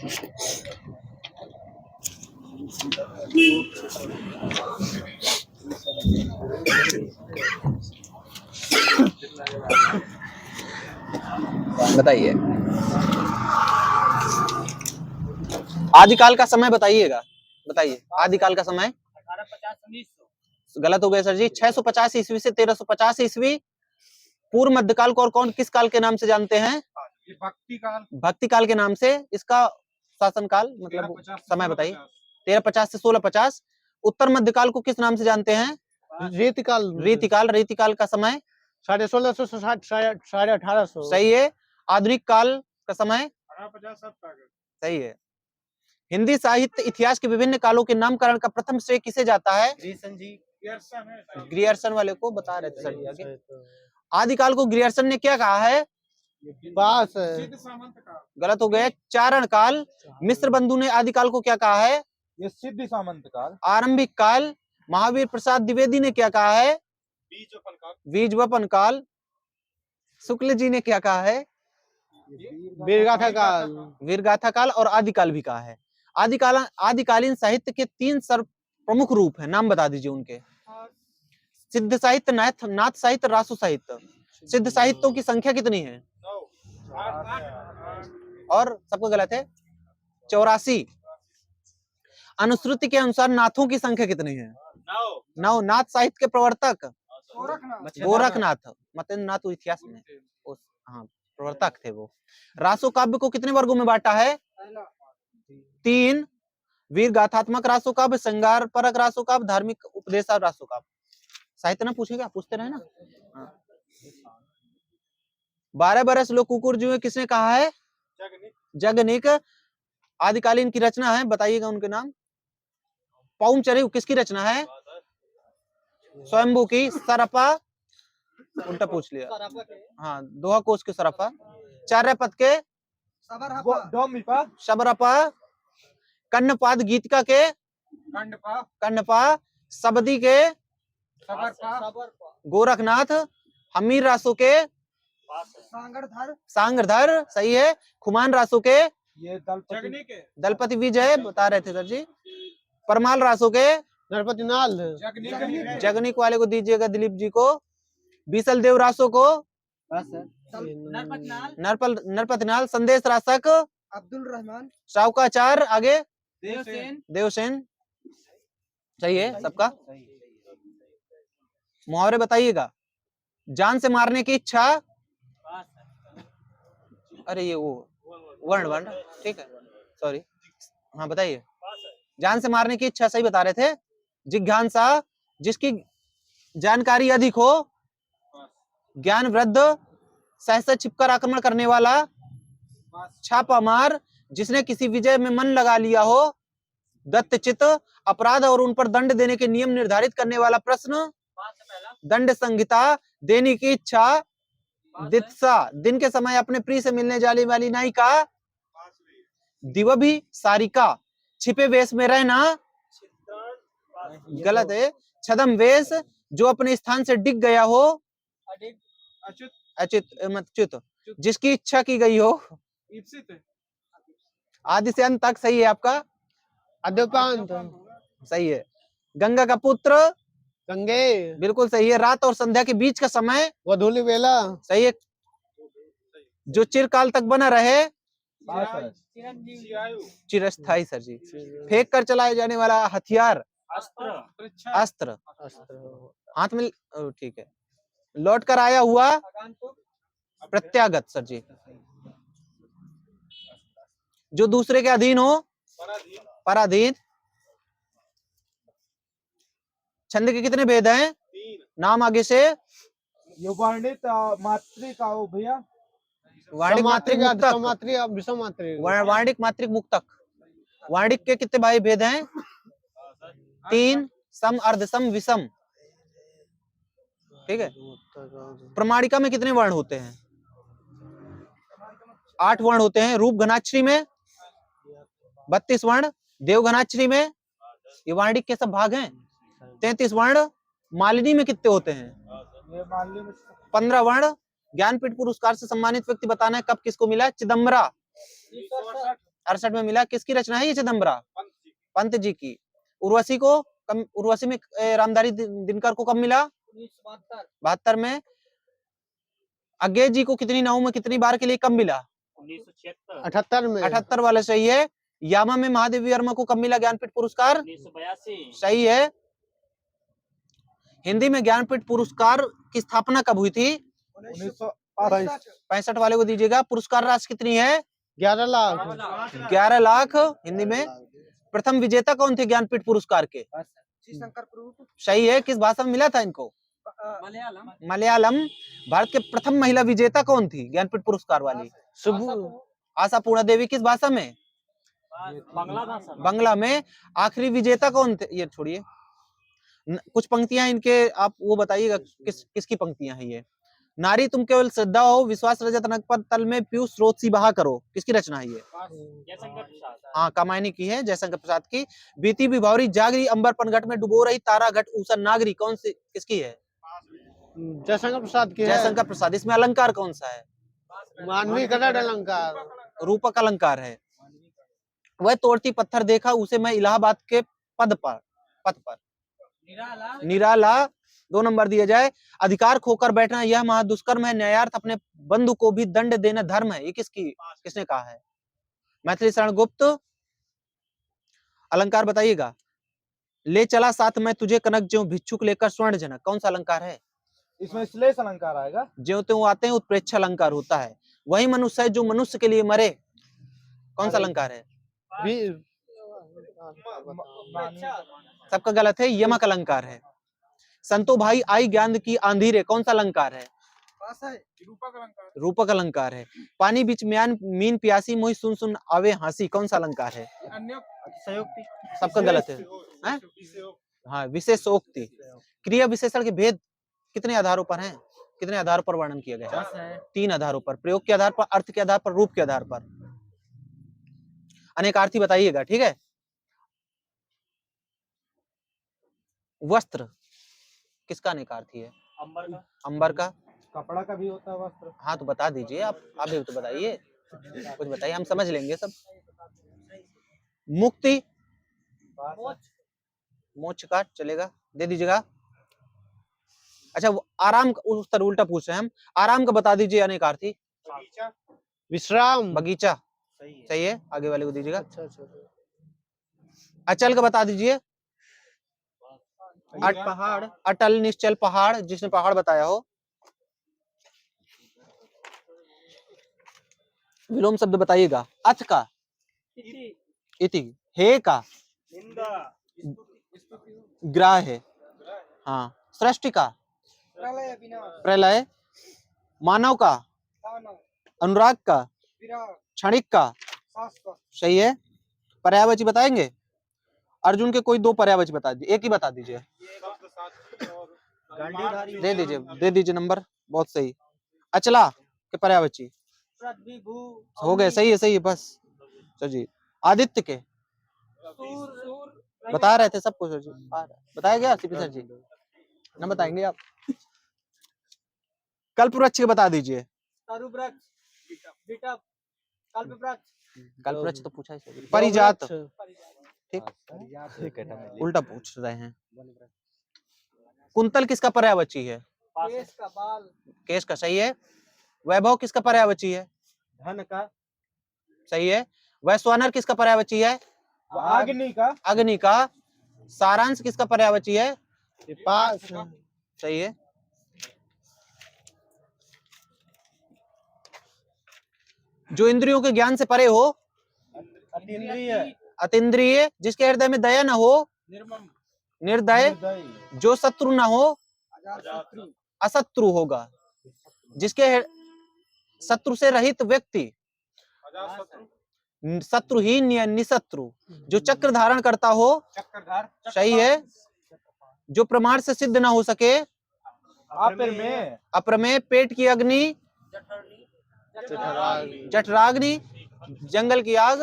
बताइए, आदिकाल का समय बताइएगा, बताइए आदिकाल का समय। 1850-1900 गलत हो गया सर जी। 650 ईस्वी से 1350 ईस्वी। पूर्व मध्यकाल को और कौन किस काल के नाम से जानते हैं? भक्ति काल। भक्ति काल के नाम से। इसका शासनकाल मतलब समय बताइए। 1350 से 1650। उत्तर मध्यकाल को किस नाम से जानते हैं? रीतिकाल। रीतिकाल। रीतिकाल का समय 1650 से 1850। सही है। आधुनिक काल का समय 1850। सही है। हिंदी साहित्य इतिहास के विभिन्न कालों के नामकरण का प्रथम श्रेय किसे जाता है? ग्रियर्सन वाले को बता रहे थे सर जी आगे। आदिकाल को ग्रियर्सन ने क्या कहा है? बास। गलत हो गए। चारण काल। मिश्र बंधु ने आदिकाल को क्या कहा है? ये सिद्धि सामंत काल। आरंभिक काल। महावीर प्रसाद द्विवेदी ने क्या कहा है? बीजवपन काल। शुक्ल जी ने क्या कहा है? वीरगाथा काल। वीरगाथा काल और आदिकाल भी कहा है। आदिकालीन साहित्य के 3 प्रमुख रूप हैं, नाम बता दीजिए उनके। सिद्ध साहित्य, नाथ साहित्य, रासो साहित्य। सिद्ध साहित्यों की संख्या कितनी है? और सबको गलत है। 84। अनुश्रुति के अनुसार नाथों की संख्या कितनी है? 9। नाथ साहित्य के प्रवर्तक गोरखनाथ। मतेंद्रनाथ इतिहास में हाँ प्रवर्तक थे वो। रासो काव्य को कितने वर्गों में बांटा है? 3। वीर गाथात्मक रासो काव्य, श्रृंगार परक रासो काव्य, धार्मिक उपदेश रासो काव्य। साहित्य ना पूछेगा, पूछते रहे ना। 12 बरस लोग कुकुर जुए किसने कहा है? जगनिक। आदिकालीन की रचना है, बताइएगा उनके नाम। पौमचरी किसकी रचना है? स्वयंभू की। सरपा उल्टा पूछ लिया। हाँ, दोहा कोश के सरपा। चार्यपद के शबरपा। कन्नपाद गीतिका के कन्नपा। सबदी के गोरखनाथ। हमीर रासो के सांगरधर। सही है। खुमान रासो के दलपति विजय बता रहे थे सर जी। परमाल रासो के नरपति नाल। जगनिक वाले को दीजिएगा दिलीप जी को। बीसल देव रासो को नरपति नाल। संदेश रासक अब्दुल रहमान। शावकाचार। आगे देवसेन। सही है सबका। मुहावरे बताइएगा। जान से मारने की इच्छा। अरे ये वो वर्ण ठीक है, सॉरी। हाँ बताइए। जान से मारने की इच्छा सही बता रहे थे। जिज्ञासा, जिसकी जानकारी अधिक हो। ज्ञान वृद्ध, सहसा छिपकर आक्रमण करने वाला। छापामार, जिसने किसी विजय में मन लगा लिया हो। दत्तचित, अपराध और उन पर दंड देने के नियम निर्धारित करने वाला प्रश्न। दंड संहिता, देने की इच्छा। दित्सा, दिन के समय अपने प्रिय से मिलने जाने वाली नायिका। दिवभी, सारिका, छिपे वेश में रहना। गलत है। छदम वेश, जो अपने स्थान से डिग गया हो। अच्युत, जिसकी इच्छा की गई हो। आदि से अंत तक सही है आपका। अद्योपांत सही है। गंगा का पुत्र गंगे बिल्कुल सही है। रात और संध्या के बीच का समय वधूली वेला सही है। जो चिरकाल तक बना रहे चिरस्थाई सर जी। फेंक कर चलाए जाने वाला हथियार अस्त्र। हाथ में ठीक है। लौट कर आया हुआ प्रत्यागत सर जी। जो दूसरे के अधीन हो पराधीन। छंद के कितने भेद हैं? नाम आगे से वर्णित मात्रिका भैया। वार्णिक मात्रिक मात्रिक मुक्तक। वार्णिक के कितने भाई भेद हैं? 3। सम, अर्धसम, विषम। ठीक है। प्रमाणिका में कितने वर्ण होते हैं? 8 वर्ण होते हैं। रूप घनाक्षरी में 32 वर्ण। देवघनाक्षरी में, ये वार्णिक के सब भाग हैं, 33 वर्ण। मालिनी में कितने होते हैं? 15 वर्ण। ज्ञानपीठ पुरस्कार से सम्मानित व्यक्ति बताना है कब किसको मिला? चिदम्बरा। 68 में मिला। किसकी रचना है ये चिदम्बरा? पंत जी की। उर्वशी में रामधारी दिनकर को कब मिला? 1972 में। अज्ञे जी को कितनी नावों में कितनी बार के लिए कब मिला? 78 में। 78 वाला सही है। यामा में महादेवी वर्मा को कब मिला ज्ञानपीठ पुरस्कार? 1982 सही है। हिंदी में ज्ञानपीठ पुरस्कार की स्थापना कब हुई थी? 65 वाले को दीजिएगा। पुरस्कार राशि कितनी है? 11 लाख। 11 लाख हिंदी में। प्रथम विजेता कौन थे ज्ञानपीठ पुरस्कार के? सही है। किस भाषा में मिला था इनको? मलयालम। भारत के प्रथम महिला विजेता कौन थी ज्ञानपीठ पुरस्कार वाली? आशा पूर्णा देवी। किस भाषा में? बांग्ला भाषा। बांग्ला में। आखिरी विजेता कौन थे? ये छोड़िए, कुछ पंक्तियां इनके आप वो बताइएगा किसकी पंक्तियां हैं ये। नारी तुम केवल श्रद्धा हो, विश्वास रजत नग पर तल में पीयूष स्रोत सी बहा करो। किसकी रचना है ये? जयशंकर प्रसाद। हाँ, कामायनी की है, जयशंकर प्रसाद की। बीती विभावरी जागरी अंबर पनघट में डुबो रही तारा घट ऊषर नागरी कौन सी किसकी है? जयशंकर प्रसाद की है। जयशंकर प्रसाद। इसमें अलंकार कौन सा है? मानवी कटक अलंकार। रूपक अलंकार है। वह तोड़ती पत्थर देखा उसे मैं इलाहाबाद के पद पर निराला 2 नंबर दिया जाए। अधिकार खोकर बैठना यह महादुष्कर्म है, न्यायार्थ अपने बंधु को भी दंड देना धर्म है। ये किसने कहा है? मैथिली शरण गुप्त। अलंकार बताइएगा। ले चला साथ में तुझे कनक ज्यों भिक्षुक लेकर स्वर्ण जनक कौन सा अलंकार है? इसमें श्लेष अलंकार आएगा। ज्यों त्यों आते हैं उत्प्रेक्ष अलंकार होता है। वही मनुष्य है जो मनुष्य के लिए मरे कौन सा अलंकार है? सबका गलत है, यमक अलंकार है। संतो भाई आई ज्ञान की आंधी रे कौन सा अलंकार है? रूपक अलंकार है। पानी बीच म्यान मीन प्यासी मोहि सुन सुन आवे हंसी कौन सा अलंकार है? सबका गलत है। हाँ, विशेषोक्ति। क्रिया विशेषण के भेद कितने आधारों पर हैं? कितने आधारों पर वर्णन किया गया है? 3 आधारों पर। प्रयोग के आधार पर, अर्थ के आधार पर, रूप के आधार पर। अनेकार्थी बताइएगा, ठीक है। वस्त्र किसका अनेकार्थी है? अंबर का। कपड़ा का भी होता है वस्त्र। हाँ तो बता दीजिए, आप भी तो बताइए, कुछ बताइए, हम समझ लेंगे सब। मुक्ति मोक्ष का चलेगा, दे दीजिएगा। अच्छा, आराम का उत्तर उल्टा पूछ रहे हैं हम। आराम का बता दीजिए अनेकार्थी। विश्राम। बगीचा सही है, आगे वाले को दीजिएगा। अचल का बता दीजिए। पहाड़। अटल निश्चल पहाड़, जिसने पहाड़ बताया हो। विलोम शब्द बताइएगा। अथ का इति, हे का ग्राह है। हाँ, सृष्टि का प्रलय, मानव का अनुराग का, क्षणिक का सही है। पर्यायवाची बताएंगे। अर्जुन के कोई 2 पर्यायवाची बता दीजिए, एक ही बता दीजिए। दे दीजिए नंबर, बहुत सही। अचला के पर्यायवाची हो गए, सही है बस। जी, आदित्य के बता रहे थे सब कुछ जी, बताया गया सीपी सर जी, ना बताएंगे आप। कल्प वृक्ष के बता दीजिए। कल्प वृक्ष तो पूछा ही। परिजात, ठीक, उल्टा पूछ रहे हैं। कुंतल किसका पर्यायवाची है? केश का सही है। वैभव किसका पर्यायवाची है? धन का सही है। वैश्वानर किसका पर्यायवाची है? अग्नि का। सारांश किसका पर्यायवाची है? सही है। जो इंद्रियों के ज्ञान से परे हो, अतीन्द्रिय। जिसके हृदय में दया न हो, निर्दय। जो शत्रु न हो, अशत्रु होगा। जिसके शत्रु से रहित व्यक्ति, शत्रुहीन या निशत्रु। जो चक्र धारण करता हो, सही है। जो प्रमाण से सिद्ध ना हो सके, अप्रमेय। पेट की अग्नि, जठराग्नि। जंगल की आग,